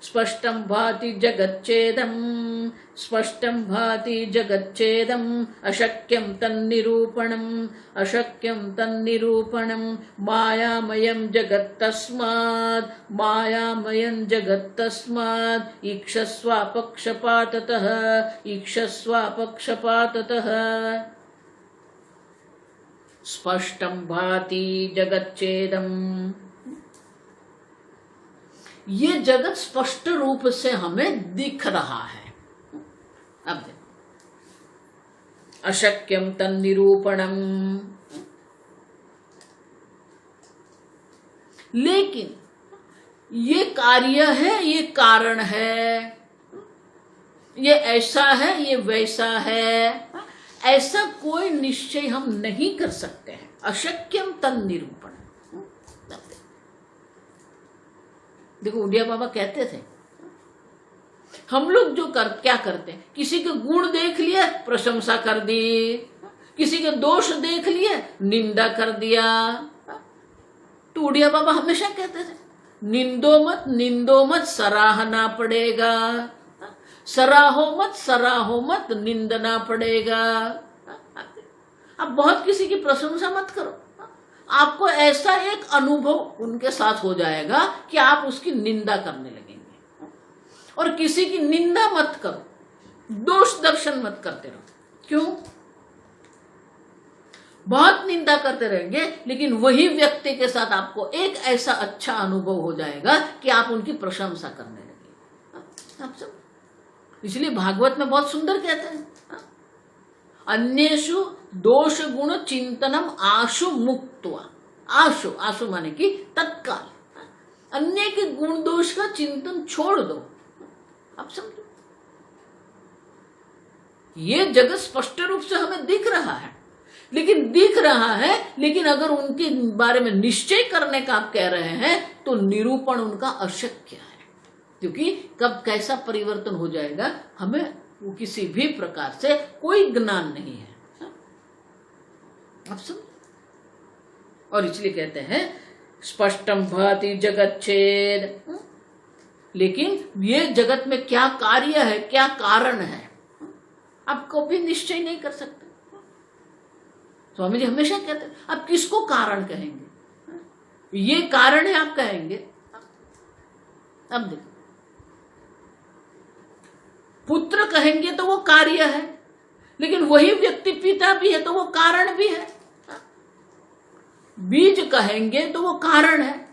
स्पष्टं भाति जगच्चेदं, स्पष्टं भाति जगच्चेदं, अशक्यं तन्निरूपणम्, अशक्यं तन्निरूपणम्, मायामयं जगत्तस्मात्, मायामयं जगत्तस्मात्, ईक्षस्वापक्षपाततः, ईक्षस्वापक्षपाततः। स्पष्टं भाति जगच्चेदं, ये जगत स्पष्ट रूप से हमें दिख रहा है। अब देखो अशक्यम तन्निरूपणम, लेकिन ये कार्य है, ये कारण है, ये ऐसा है, ये वैसा है, ऐसा कोई निश्चय हम नहीं कर सकते हैं। अशक्यम तन्निरूपण। देखो उड़िया बाबा कहते थे हम लोग जो क्या करते हैं, किसी के गुण देख लिए प्रशंसा कर दी, किसी के दोष देख लिए निंदा कर दिया। तो उड़िया बाबा हमेशा कहते थे निंदो मत सराहना पड़ेगा, सराहो मत निंदना पड़ेगा। अब बहुत किसी की प्रशंसा मत करो, आपको ऐसा एक अनुभव उनके साथ हो जाएगा कि आप उसकी निंदा करने लगेंगे। और किसी की निंदा मत करो, दोष दर्शन मत करते रहो। क्यों? बहुत निंदा करते रहेंगे लेकिन वही व्यक्ति के साथ आपको एक ऐसा अच्छा अनुभव हो जाएगा कि आप उनकी प्रशंसा करने लगेंगे। आप सब इसलिए भागवत में बहुत सुंदर कहते हैं अन्येषु दोष गुण चिंतनम आशु मुक्त्वा। आशु माने कि तत्काल, अन्य के गुण दोष का चिंतन छोड़ दो। आप समझो, ये जगत स्पष्ट रूप से हमें दिख रहा है, लेकिन अगर उनके बारे में निश्चय करने का आप कह रहे हैं तो निरूपण उनका अशक्य है, क्योंकि कब कैसा परिवर्तन हो जाएगा हमें वो किसी भी प्रकार से कोई ज्ञान नहीं है। आप समझ, और इसलिए कहते हैं स्पष्टम भाति जगच्छेद। लेकिन ये जगत में क्या कार्य है, क्या कारण है, आप कभी निश्चय नहीं कर सकते। स्वामी जी हमेशा कहते हैं आप किसको कारण कहेंगे, ये कारण है आप कहेंगे। अब देखो पुत्र कहेंगे तो वो कार्य है, लेकिन वही व्यक्ति पिता भी है तो वो कारण भी है। बीज कहेंगे तो वो कारण है,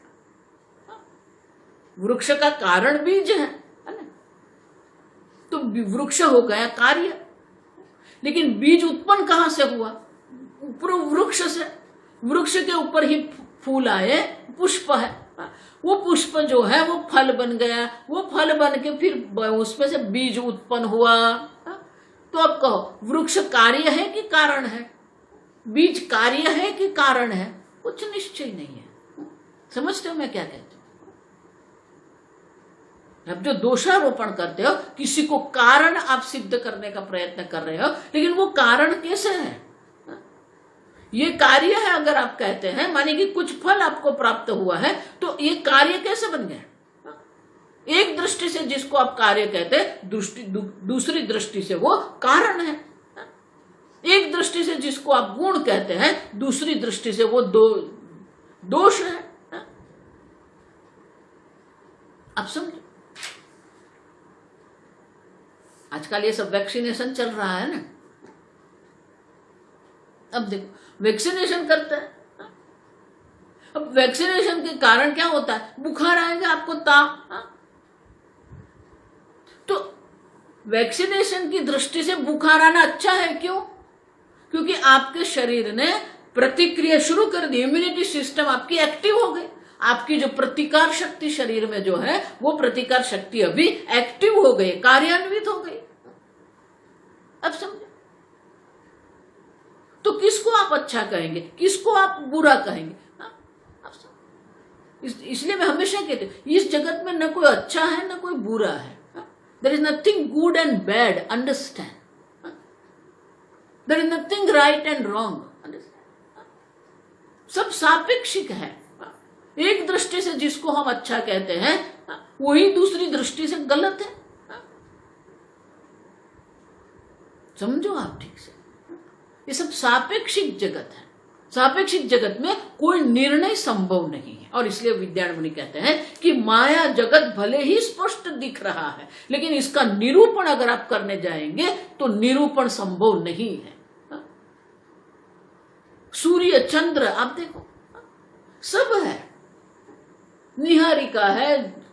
वृक्ष का कारण बीज है ना? तो वृक्ष हो गया कार्य, लेकिन बीज उत्पन्न कहां से हुआ? ऊपर वृक्ष से, वृक्ष के ऊपर ही फूल आए, पुष्प है, वो पुष्प जो है वो फल बन गया, वो फल बन के फिर उसमें से बीज उत्पन्न हुआ। तो अब कहो वृक्ष कार्य है कि कारण है, बीज कार्य है कि कारण है? कुछ निश्चय नहीं है। समझते हो मैं क्या कहती हूं? अब जो दोषारोपण करते हो, किसी को कारण आप सिद्ध करने का प्रयत्न कर रहे हो, लेकिन वो कारण कैसे है? ये कार्य है अगर आप कहते हैं, माने कि कुछ फल आपको प्राप्त हुआ है, तो ये कार्य कैसे बन गया? एक दृष्टि से जिसको आप कार्य कहते हैं, दूसरी दृष्टि से वो कारण है। एक दृष्टि से जिसको आप गुण कहते हैं, दूसरी दृष्टि से वो दोष है। आप समझो, आजकल ये सब वैक्सीनेशन चल रहा है ना। अब देखो वैक्सीनेशन करते हैं, अब वैक्सीनेशन के कारण क्या होता है? बुखार आएगा आपको, तो वैक्सीनेशन की दृष्टि से बुखार आना अच्छा है। क्यों? क्योंकि आपके शरीर ने प्रतिक्रिया शुरू कर दी, इम्यूनिटी सिस्टम आपकी एक्टिव हो गई, आपकी जो प्रतिकार शक्ति शरीर में जो है वो प्रतिकार शक्ति अभी एक्टिव हो गई, कार्यान्वित हो गई। अब समझो, तो किसको आप अच्छा कहेंगे, किसको आप बुरा कहेंगे? इसलिए मैं हमेशा कहती हूँ इस जगत में न कोई अच्छा है न कोई बुरा है. There is nothing good and bad, understand. There is nothing right and wrong, understand. सब सापेक्षिक है. एक दृष्टि से जिसको हम अच्छा कहते हैं वही दूसरी दृष्टि से गलत है. समझो आप ठीक से. ये सब सापेक्षिक जगत है. सापेक्षिक जगत में कोई निर्णय संभव नहीं है. और इसलिए विद्यारण्य मुनि कहते हैं कि माया जगत भले ही स्पष्ट दिख रहा है, लेकिन इसका निरूपण अगर आप करने जाएंगे तो निरूपण संभव नहीं है. सूर्य चंद्र आप देखो सब है, निहारिका है,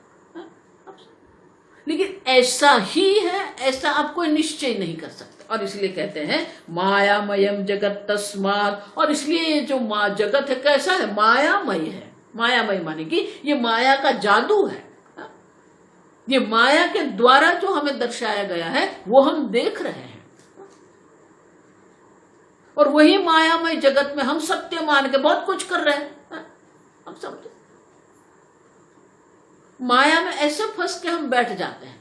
लेकिन ऐसा ही है ऐसा आप कोई निश्चय नहीं कर सकते. और इसलिए कहते हैं मायामयम जगत तस्मात्. और इसलिए ये जो जगत है कैसा है, मायामय है. मायामय माने कि ये माया का जादू है. ये माया के द्वारा जो हमें दर्शाया गया है वो हम देख रहे हैं. और वही मायामय जगत में हम सत्य मान के बहुत कुछ कर रहे हैं. हम समझे, माया में ऐसे फंस के हम बैठ जाते हैं,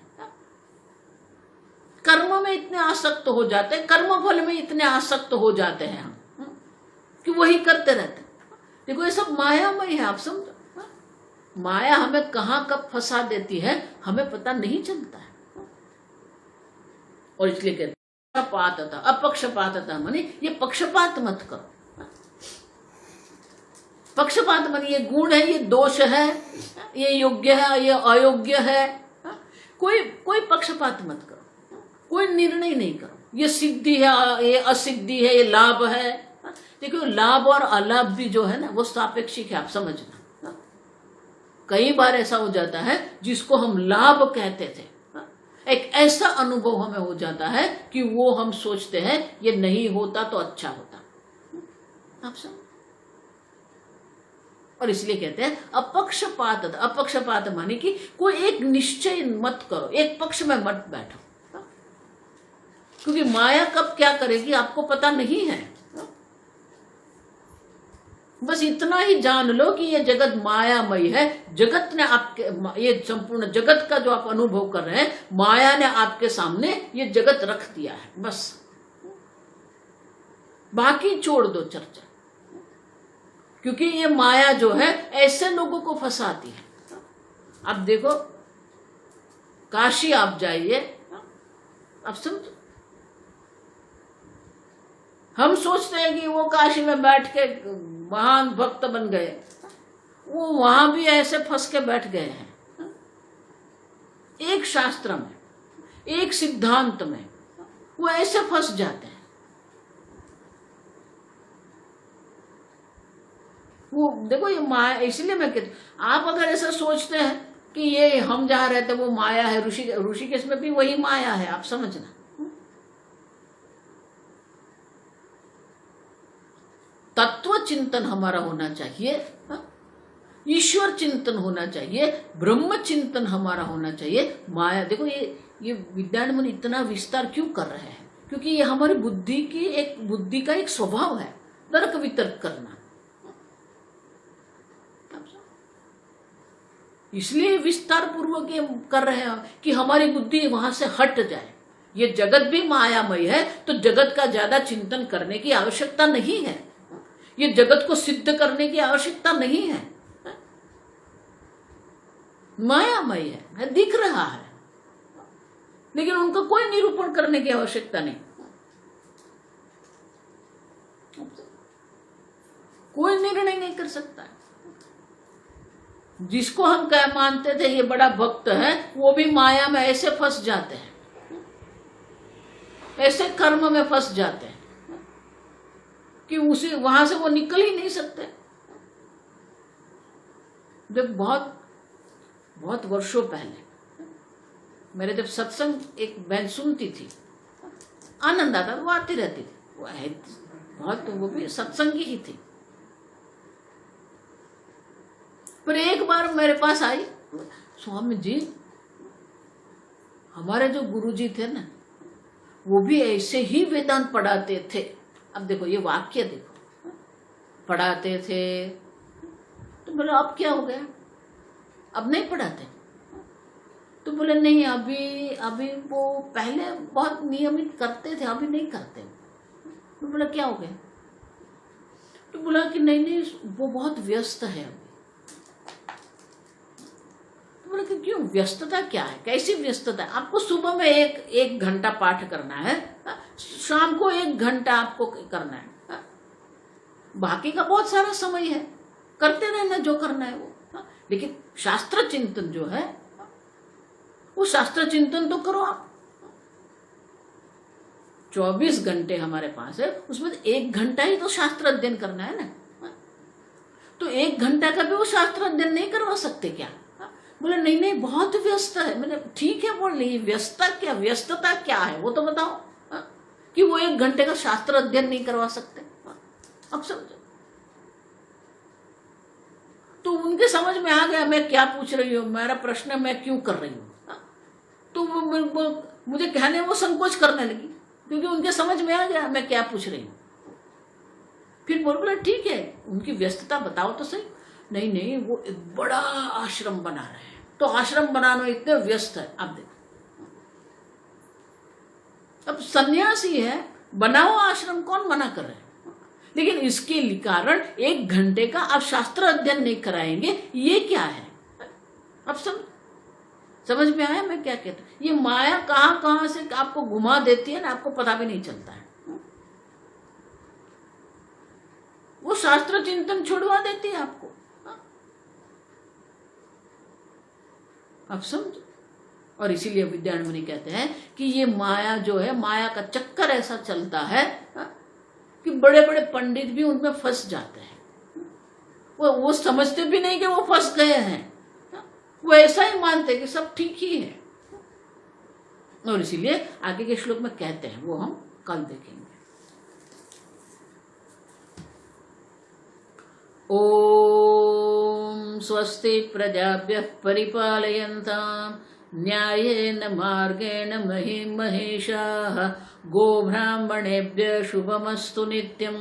कर्म में इतने आसक्त हो जाते हैं, कर्म फल में इतने आसक्त हो जाते हैं हम कि वही करते रहते हैं. देखो ये सब मायामय है. आप समझो, माया हमें कहां कब फंसा देती है हमें पता नहीं चलता है. और इसलिए कहते हैं पक्षपातता. अपक्षपातता माने ये पक्षपात मत करो. पक्षपात माने ये गुण है, ये दोष है, ये योग्य है, ये अयोग्य है. कोई पक्षपात मत करो, कोई निर्णय नहीं करो. ये सिद्धि है, ये असिद्धि है, ये लाभ है. देखो लाभ और अलाभ भी जो है ना वो सापेक्षिक है. आप समझना, कई बार ऐसा हो जाता है जिसको हम लाभ कहते थे, एक ऐसा अनुभव हमें हो जाता है कि वो हम सोचते हैं ये नहीं होता तो अच्छा होता. आप समझ. और इसलिए कहते हैं अपक्षपात. अपक्षपात माने कि कोई एक निश्चय मत करो, एक पक्ष में मत बैठो, क्योंकि माया कब क्या करेगी आपको पता नहीं है. बस इतना ही जान लो कि ये जगत मायामय है. जगत ने आपके, ये संपूर्ण जगत का जो आप अनुभव कर रहे हैं माया ने आपके सामने ये जगत रख दिया है. बस बाकी छोड़ दो चर्चा, क्योंकि ये माया जो है ऐसे लोगों को फंसाती है. आप देखो काशी आप जाइए, आप समझो, हम सोचते हैं कि वो काशी में बैठ के महान भक्त बन गए, वो वहां भी ऐसे फंस के बैठ गए हैं. एक शास्त्र में, एक सिद्धांत में वो ऐसे फंस जाते हैं. वो देखो ये माया. इसलिए मैं कहती हूं आप अगर ऐसा सोचते हैं कि ये हम जहां रहते वो माया है, ऋषिकेश में भी वही माया है. आप समझना, तत्व चिंतन हमारा होना चाहिए, ईश्वर चिंतन होना चाहिए, ब्रह्म चिंतन हमारा होना चाहिए. माया देखो ये विद्यारण्य मुनि इतना विस्तार क्यों कर रहे हैं, क्योंकि ये हमारी बुद्धि का एक स्वभाव है तर्क वितर्क करना. इसलिए विस्तार पूर्वक ये कर रहे हैं कि हमारी बुद्धि वहां से हट जाए. ये जगत भी मायामय है तो जगत का ज्यादा चिंतन करने की आवश्यकता नहीं है. ये जगत को सिद्ध करने की आवश्यकता नहीं है. मायामय है, दिख रहा है, लेकिन उनका कोई निरूपण करने की आवश्यकता नहीं. कोई निर्णय नहीं कर सकता. जिसको हम क्या मानते थे ये बड़ा भक्त है, वो भी माया में ऐसे फंस जाते हैं, ऐसे कर्म में फंस जाते हैं कि उसे वहां से वो निकल ही नहीं सकते. जब बहुत बहुत वर्षों पहले मेरे जब सत्संग एक बहन सुनती थी, आनंद आता, वो आती रहती थी, वो है बहुत, वो भी सत्संगी ही थी. पर एक बार मेरे पास आई, स्वामी जी हमारे जो गुरुजी थे ना वो भी ऐसे ही वेदांत पढ़ाते थे. अब देखो ये वाक्य देखो, पढ़ाते थे. तो बोले अब क्या हो गया, अब नहीं पढ़ाते? तो बोले नहीं, अभी वो पहले बहुत नियमित करते थे, अभी नहीं करते। तो बोला क्या हो गया? तो बोला कि नहीं वो बहुत व्यस्त है अभी। तो बोला कि क्यों, व्यस्तता क्या है, कैसी व्यस्तता है? आपको सुबह में एक घंटा पाठ करना है, शाम को 1 घंटा आपको करना है, बाकी का बहुत सारा समय है, करते रहना जो करना है वो। लेकिन शास्त्र चिंतन जो है, वो शास्त्र चिंतन तो करो आप। 24 घंटे हमारे पास है, उसमें 1 घंटा ही तो शास्त्र अध्ययन करना है ना। तो 1 घंटा का भी वो शास्त्र अध्ययन नहीं करवा सकते क्या? बोले नहीं बहुत व्यस्त है। मैंने ठीक है, बोल रही व्यस्तता क्या है वो तो बताओ, कि वो 1 घंटे का शास्त्र अध्ययन नहीं करवा सकते। अब समझो, तो उनके समझ में आ गया मैं क्या पूछ रही हूँ, मेरा प्रश्न मैं क्यों कर रही हूँ। तो वो मुझे कहने वो संकोच करने लगी, क्योंकि उनके समझ में आ गया मैं क्या पूछ रही हूँ। फिर बोला ठीक है, उनकी व्यस्तता बताओ तो सही। नहीं वो एक बड़ा आश्रम बना रहे हैं, तो आश्रम बनाने में इतने व्यस्त है। आप देखो, अब सन्यासी है, बनाओ आश्रम, कौन मना कर रहे हैं? लेकिन इसके कारण 1 घंटे का आप शास्त्र अध्ययन नहीं कराएंगे, ये क्या है? अब समझ में आया मैं क्या कहता हूं? ये माया कहां से आपको घुमा देती है ना, आपको पता भी नहीं चलता है। वो शास्त्र चिंतन छुड़वा देती है आपको। अब समझो, और इसीलिए विद्यारण्य मुनि कहते हैं कि ये माया जो है, माया का चक्कर ऐसा चलता है कि बड़े बड़े पंडित भी उनमें फंस जाते हैं। वो समझते भी नहीं कि वो फंस गए हैं, वो ऐसा ही मानते कि सब ठीक ही है। और इसीलिए आगे के श्लोक में कहते हैं, वो हम कल देखेंगे। ओम स्वस्ति प्रजाभ्यः परिपालयन्ताम् न्यायेन मार्गेण महिं महिषाः गोब्राह्मणेभ्यः शुभमस्तु नित्यं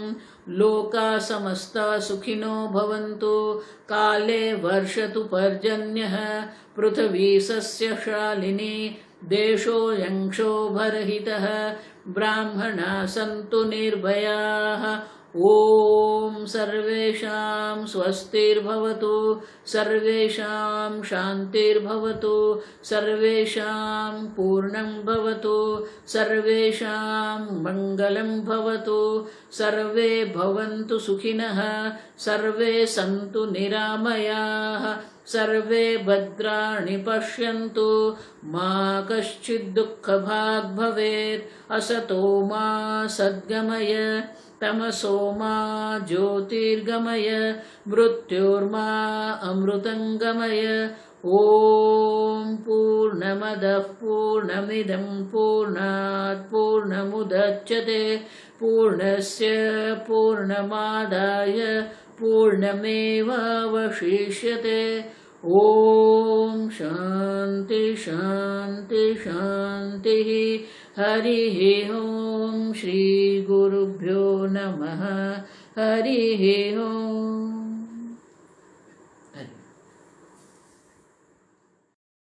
लोकाः समस्ताः सुखिनो भवन्तु काले वर्षतु पर्जन्यः पृथिवी सस्यशालिनी देशोऽयं क्षोभरहितः ब्राह्मणाः सन्तु निर्भयाः ओम सर्वेषां स्वस्तिर्भवतु सर्वेषां शान्तिर्भवतु सर्वेषां पूर्णं भवतु सर्वेषां मङ्गलं भवतु सर्वे भवन्तु सुखिनः सर्वे सन्तु निरामयाः सर्वे भद्राणि पश्यन्तु मा कश्चित् दुःखभाग् भवेत् असतो मा सद्गमय तमसो मा ज्योतिर्गमय मृत्योर्मा अमृतंगमय ओम पूर्णमदः पूर्णमिदं पूर्णात् पूर्णमुदच्यते पूर्णस्य पूर्णमादाय पूर्णमेवावशिष्यते ओम शांति शांति शांति हरिः ओम श्री गुरुभ्यो नमः हरिः ओम।